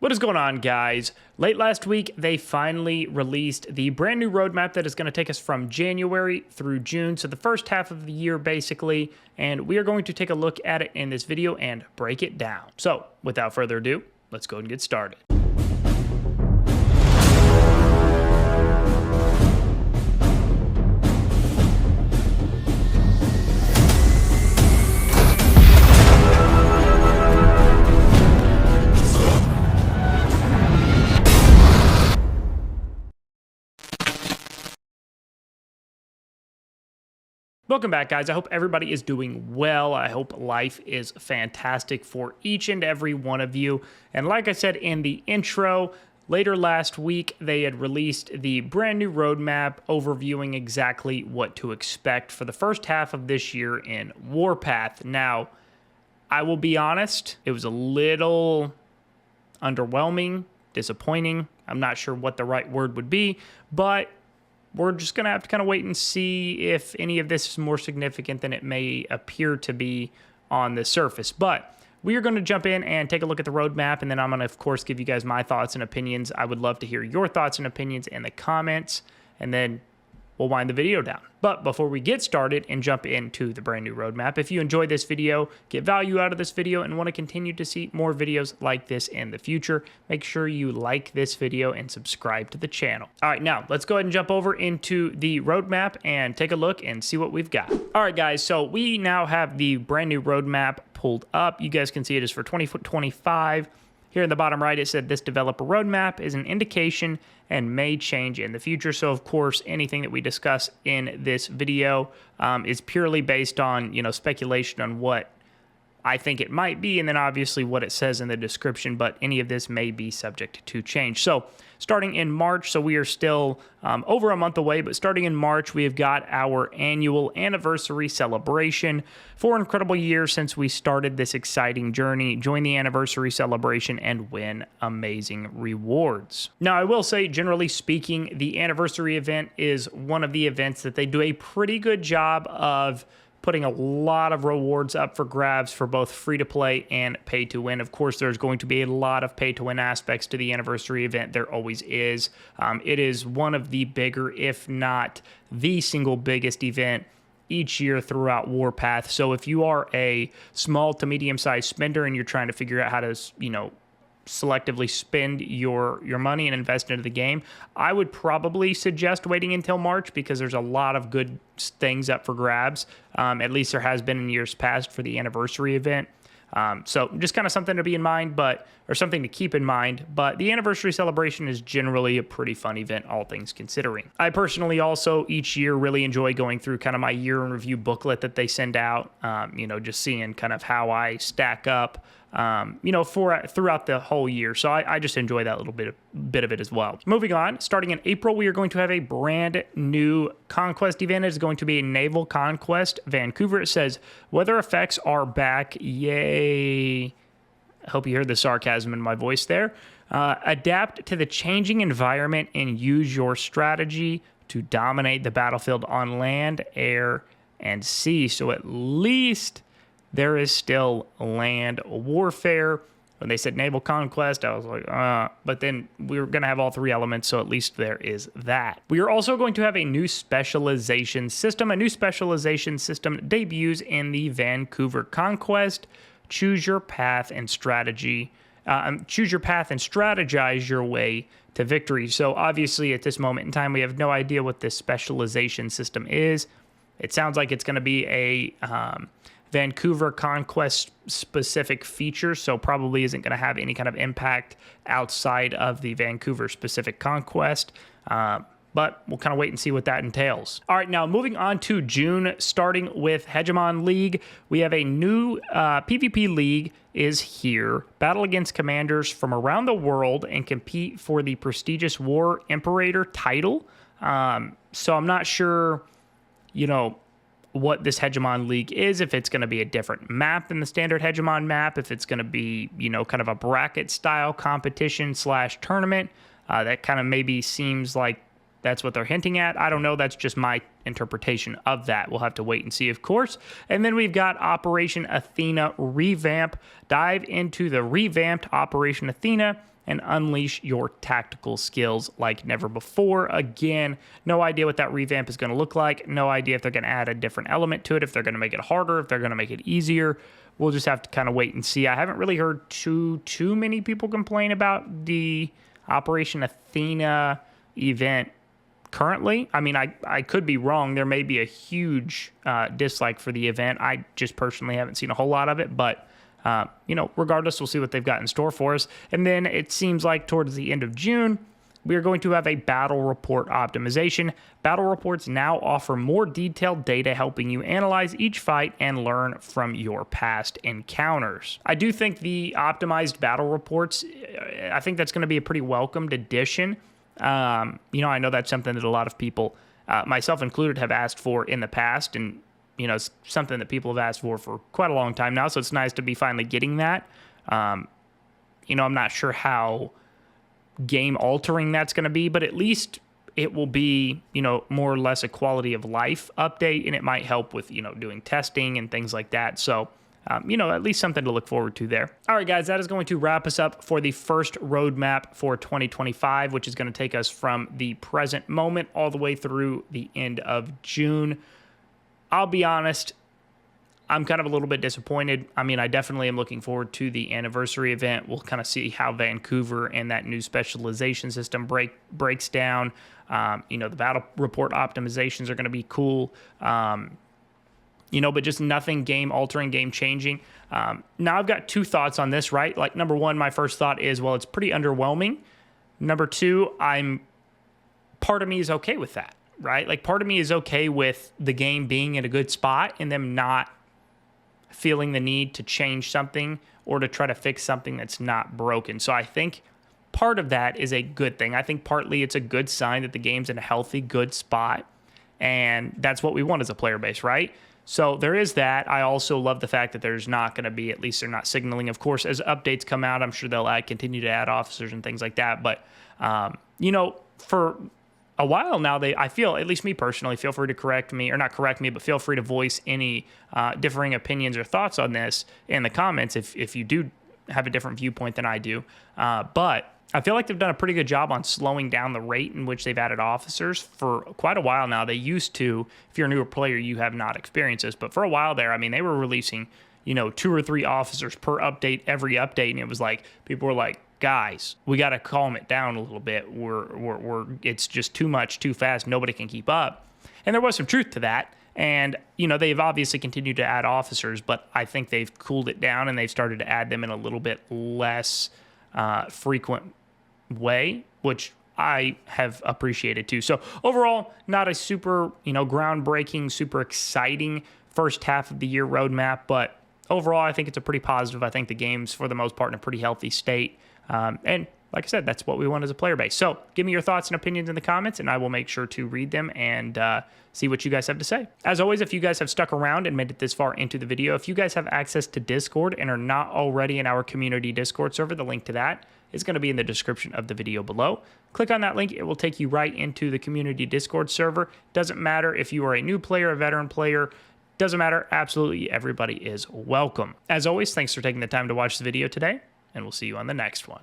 What is going on, guys? Late last week, they finally released the brand new roadmap that is going to take us from January through June, so the first half of the year, basically, and we are going to take a look at it in this video and break it down. So, without further ado, let's go and get started. Welcome back, guys. I hope everybody is doing well. I hope life is fantastic for each and every one of you. And like I said in the intro, later last week, they had released the brand new roadmap overviewing exactly what to expect for the first half of this year in Warpath. Now, I will be honest, it was a little underwhelming, disappointing. I'm not sure what the right word would be, but we're just going to have to kind of wait and see if any of this is more significant than it may appear to be on the surface. But we are going to jump in and take a look at the roadmap, and then I'm going to, of course, give you guys my thoughts and opinions. I would love to hear your thoughts and opinions in the comments, and then we'll wind the video down. But before we get started and jump into the brand new roadmap, if you enjoyed this video, get value out of this video, and want to continue to see more videos like this in the future, make sure you like this video and subscribe to the channel. All right, now let's go ahead and jump over into the roadmap and take a look and see what we've got. All right, guys, so we now have the brand new roadmap pulled up. You guys can see it is for 2025. Here in the bottom right, it said this developer roadmap is an indication and may change in the future. So, of course, anything that we discuss in this video is purely based on, speculation on what I think it might be, and then obviously what it says in the description, but any of this may be subject to change. So starting in March, so we are still over a month away, but starting in March, we have got our annual anniversary celebration. 4 incredible years since we started this exciting journey. Join the anniversary celebration and win amazing rewards. Now, I will say, generally speaking, the anniversary event is one of the events that they do a pretty good job of putting a lot of rewards up for grabs for both free-to-play and pay-to-win. Of course, there's going to be a lot of pay-to-win aspects to the anniversary event. There always is. It is one of the bigger, if not the single biggest event each year throughout Warpath. So if you are a small to medium-sized spender and you're trying to figure out how to, selectively spend your money and invest into the game, I would probably suggest waiting until March because there's a lot of good things up for grabs. At least there has been in years past for the anniversary event. So just kind of something to be in mind, or something to keep in mind. But the anniversary celebration is generally a pretty fun event, all things considering. I personally also each year really enjoy going through kind of my year in review booklet that they send out. Just seeing kind of how I stack up, throughout the whole year. So I just enjoy that little bit of it as well. Moving on, starting in April, we are going to have a brand new conquest event. It is going to be a Naval Conquest Vancouver. It says, weather effects are back. Yay. I hope you heard the sarcasm in my voice there. Adapt to the changing environment and use your strategy to dominate the battlefield on land, air, and sea. So at least there is still land warfare. When they said naval conquest, I was like, but then we were going to have all three elements, so at least there is that. We are also going to have a new specialization system. A new specialization system debuts in the Vancouver Conquest. Choose your path and strategy. Choose your path and strategize your way to victory. So obviously at this moment in time, we have no idea what this specialization system is. It sounds like it's going to be a Vancouver Conquest specific feature, so probably isn't going to have any kind of impact outside of the Vancouver specific conquest. But we'll kind of wait and see what that entails. All right, now moving on to June, starting with Hegemon League, we have a new PvP league is here. Battle against commanders from around the world and compete for the prestigious War Imperator title. So I'm not sure, what this Hegemon League is, if it's going to be a different map than the standard Hegemon map, if it's going to be, kind of a bracket style competition / tournament. That kind of maybe seems like that's what they're hinting at. I don't know. That's just my interpretation of that. We'll have to wait and see, of course. And then we've got Operation Athena Revamp. Dive into the revamped Operation Athena and unleash your tactical skills like never before. Again, no idea what that revamp is going to look like. No idea if they're going to add a different element to it, if they're going to make it harder, if they're going to make it easier. We'll just have to kind of wait and see. I haven't really heard too many people complain about the Operation Athena event currently. I mean, I could be wrong. There may be a huge dislike for the event. I just personally haven't seen a whole lot of it, but regardless, we'll see what they've got in store for us. And then it seems like towards the end of June, we are going to have a battle report optimization. Battle reports now offer more detailed data, helping you analyze each fight and learn from your past encounters. I do think the optimized battle reports, I think that's going to be a pretty welcomed addition. I know that's something that a lot of people, myself included, have asked for in the past, and it's something that people have asked for quite a long time now. So it's nice to be finally getting that. I'm not sure how game altering that's going to be, but at least it will be, more or less a quality of life update, and it might help with, doing testing and things like that. So, at least something to look forward to there. All right, guys, that is going to wrap us up for the first roadmap for 2025, which is going to take us from the present moment all the way through the end of June. I'll be honest, I'm kind of a little bit disappointed. I mean, I definitely am looking forward to the anniversary event. We'll kind of see how Vancouver and that new specialization system breaks down. The battle report optimizations are going to be cool. But just nothing game altering, game changing. Now I've got two thoughts on this, right? Like, number one, my first thought is, well, it's pretty underwhelming. Number two, part of me is okay with that, right? Like, part of me is okay with the game being in a good spot and them not feeling the need to change something or to try to fix something that's not broken. So I think part of that is a good thing. I think partly it's a good sign that the game's in a healthy, good spot, and that's what we want as a player base, right? So there is that. I also love the fact that there's not going to be, at least they're not signaling. Of course, as updates come out, I'm sure they'll continue to add officers and things like that. But, for a while now, I feel, at least me personally, feel free to correct me, or not correct me, but feel free to voice any differing opinions or thoughts on this in the comments if you do have a different viewpoint than I do. But I feel like they've done a pretty good job on slowing down the rate in which they've added officers for quite a while now. They used to, if you're a newer player, you have not experienced this, but for a while there, I mean, they were releasing, 2 or 3 officers per update, every update, and it was like, people were like, guys, we got to calm it down a little bit. It's just too much, too fast. Nobody can keep up. And there was some truth to that. And, they've obviously continued to add officers, but I think they've cooled it down and they've started to add them in a little bit less frequent way, which I have appreciated too. So overall, not a super, groundbreaking, super exciting first half of the year roadmap, but overall, I think it's a pretty positive. I think the game's, for the most part, in a pretty healthy state. And like I said, that's what we want as a player base. So give me your thoughts and opinions in the comments, and I will make sure to read them and see what you guys have to say. As always, if you guys have stuck around and made it this far into the video, if you guys have access to Discord and are not already in our community Discord server, the link to that is going to be in the description of the video below. Click on that link. It will take you right into the community Discord server. Doesn't matter if you are a new player, a veteran player, doesn't matter. Absolutely everybody is welcome. As always, thanks for taking the time to watch the video today, and we'll see you on the next one.